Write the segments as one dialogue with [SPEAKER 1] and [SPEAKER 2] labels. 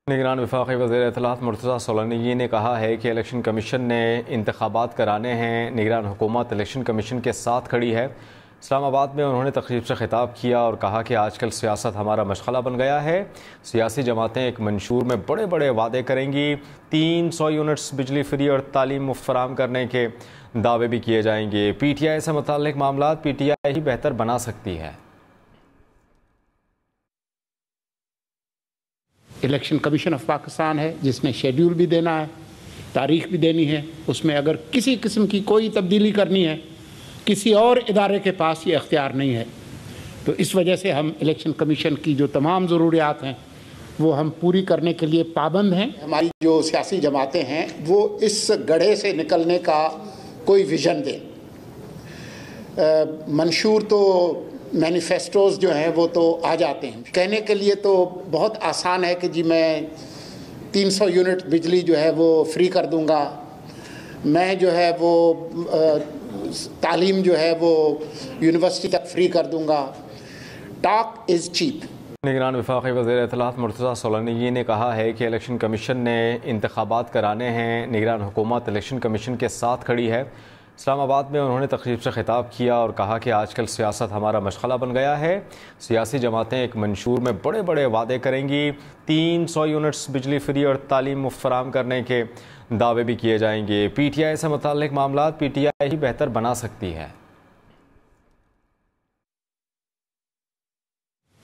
[SPEAKER 1] निगरान वफाकी वज़ीर इत्तलाआत मुर्तज़ा सोलानी ने कहा है कि इलेक्शन कमीशन ने इंतखाबात कराने हैं। निगरान हुकूमत इलेक्शन कमीशन के साथ खड़ी है। इस्लामाबाद में उन्होंने तकरीब से खिताब किया और कहा कि आजकल सियासत हमारा मशगला बन गया है। सियासी जमातें एक मंशूर में बड़े बड़े वादे करेंगी। 300 यूनिट्स बिजली फ्री और तालीम मुफ्त फराम करने के दावे भी किए जाएंगे। PTI से मुताल्लिक मामला PTI ही बेहतर बना सकती है।
[SPEAKER 2] इलेक्शन कमीशन ऑफ पाकिस्तान है जिसने शेड्यूल भी देना है, तारीख भी देनी है। उसमें अगर किसी किस्म की कोई तब्दीली करनी है, किसी और इदारे के पास ये अख्तियार नहीं है। तो इस वजह से हम इलेक्शन कमीशन की जो तमाम ज़रूरियात हैं वो हम पूरी करने के लिए पाबंद हैं। हमारी जो सियासी जमातें हैं वो इस गड्ढे से निकलने का कोई विज़न दें। मंशूर तो मैनिफेस्टोज़ जो हैं वो तो आ जाते हैं। कहने के लिए तो बहुत आसान है कि जी मैं 300 यूनिट बिजली जो है वो फ्री कर दूंगा, मैं जो है वो तालीम जो है वो यूनिवर्सिटी तक फ्री कर दूंगा। Talk is cheap.
[SPEAKER 1] निगरान वफाकी वज़ीर इत्तलाआत मुर्तज़ा सोलानी ने कहा है कि इलेक्शन कमीशन ने इंतखाबात कराने हैं। निगरान हुकूमत इलेक्शन कमीशन के साथ खड़ी है। इस्लामाबाद में उन्होंने तकरीब से खिताब किया और कहा कि आजकल सियासत हमारा मशगला बन गया है। सियासी जमातें एक मंशूर में बड़े बड़े वादे करेंगी। 300 यूनिट्स बिजली फ्री और तालीम मुफ्त फराम करने के दावे भी किए जाएंगे। PTI से मुताल्लिक मामला PTI ही बेहतर बना सकती है।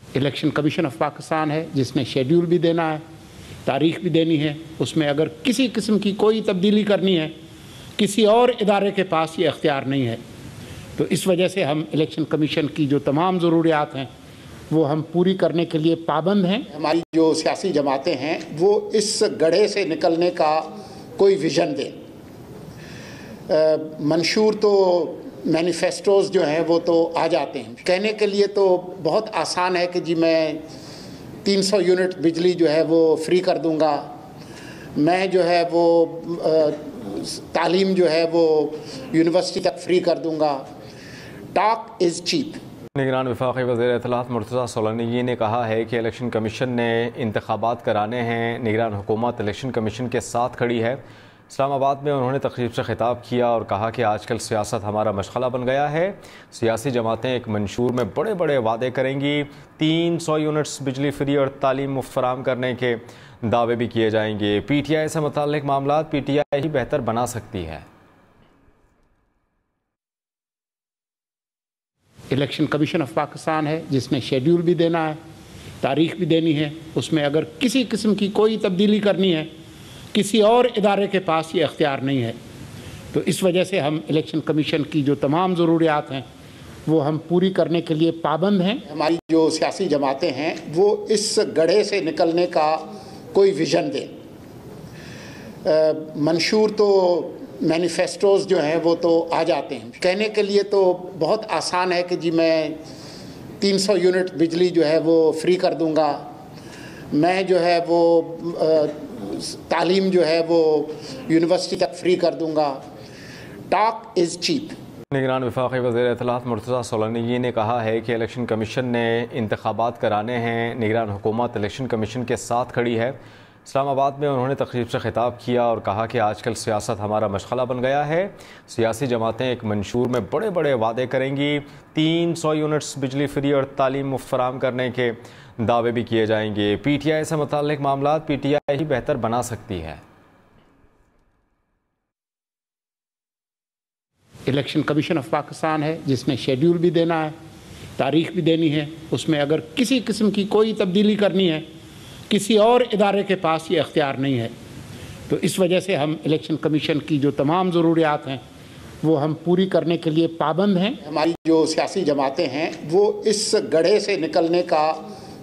[SPEAKER 2] इलेक्शन कमीशन ऑफ पाकिस्तान है जिसने शेड्यूल भी देना है, तारीख भी देनी है। उसमें अगर किसी किस्म की कोई तब्दीली करनी है, किसी और इदारे के पास ये अख्तियार नहीं है। तो इस वजह से हम इलेक्शन कमीशन की जो तमाम ज़रूरियात हैं वो हम पूरी करने के लिए पाबंद हैं। हमारी जो सियासी जमातें हैं वो इस गड्ढे से निकलने का कोई विज़न दें। मंशूर तो मैनिफेस्टोज़ जो हैं वो तो आ जाते हैं। कहने के लिए तो बहुत आसान है कि जी मैं 300 यूनिट बिजली जो है वो फ्री कर दूंगा, मैं जो है वो तालीम जो है वो यूनिवर्सिटी तक फ्री कर दूंगा। Talk is cheap.
[SPEAKER 1] निगरान वफाकी वज़ीर इत्तलाआत मुर्तज़ा सोलानी ने कहा है कि इलेक्शन कमीशन ने इंतखाबात कराने हैं। निगरान हुकूमत इलेक्शन कमीशन के साथ खड़ी है। इस्लामाबाद में उन्होंने तकरीब से खिताब किया और कहा कि आजकल सियासत हमारा मशगला बन गया है। सियासी जमातें एक मंशूर में बड़े बड़े वादे करेंगी। 300 यूनिट्स बिजली फ्री और तालीम मुफ्त फराम करने के दावे भी किए जाएंगे। PTI से मुताल्लिक मामला PTI ही बेहतर बना सकती है।
[SPEAKER 2] इलेक्शन कमीशन ऑफ पाकिस्तान है जिसने शेड्यूल भी देना है, तारीख भी देनी है। उसमें अगर किसी किस्म की कोई तब्दीली करनी है, किसी और इदारे के पास ये अख्तियार नहीं है। तो इस वजह से हम इलेक्शन कमीशन की जो तमाम ज़रूरियात हैं वो हम पूरी करने के लिए पाबंद हैं। हमारी जो सियासी जमातें हैं वो इस गड्ढे से निकलने का कोई विज़न दें। मंशूर तो मैनिफेस्टोज़ जो हैं वो तो आ जाते हैं। कहने के लिए तो बहुत आसान है कि जी मैं 300 यूनिट बिजली जो है वो फ्री कर दूंगा, मैं जो है वो तालीम जो है वो यूनिवर्सिटी तक फ्री कर दूंगा। Talk is cheap.
[SPEAKER 1] निगरान वफाकी वज़ीर इत्तलाआत मुर्तज़ा सोलानी ने कहा है कि इलेक्शन कमीशन ने इंतखाबात कराने हैं। निगरान हुकूमत इलेक्शन कमीशन के साथ खड़ी है। इस्लामाबाद में उन्होंने तकरीब से खिताब किया और कहा कि आजकल सियासत हमारा मशगला बन गया है। सियासी जमातें एक मंशूर में बड़े बड़े वादे करेंगी। 300 यूनिट्स बिजली फ्री और तालीम मुफ्त फराम करने के दावे भी किए जाएंगे। PTI से मुताल्लिक मामला PTI ही बेहतर बना सकती है।
[SPEAKER 2] इलेक्शन कमीशन ऑफ पाकिस्तान है जिसने शेड्यूल भी देना है, तारीख भी देनी है। उसमें अगर किसी किस्म की कोई तब्दीली करनी है, किसी और इदारे के पास ये अख्तियार नहीं है। तो इस वजह से हम इलेक्शन कमीशन की जो तमाम ज़रूरियात हैं वो हम पूरी करने के लिए पाबंद हैं। हमारी जो सियासी जमातें हैं वो इस गड्ढे से निकलने का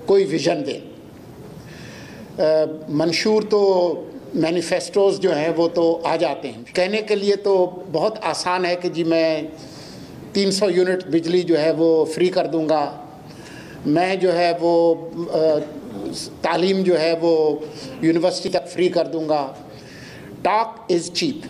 [SPEAKER 2] कोई विज़न दें। मंशूर तो मैनिफेस्टोज़ जो हैं वो तो आ जाते हैं। कहने के लिए तो बहुत आसान है कि जी मैं 300 यूनिट बिजली जो है वो फ्री कर दूंगा, मैं जो है वो तालीम जो है वो यूनिवर्सिटी तक फ्री कर दूंगा। Talk is cheap.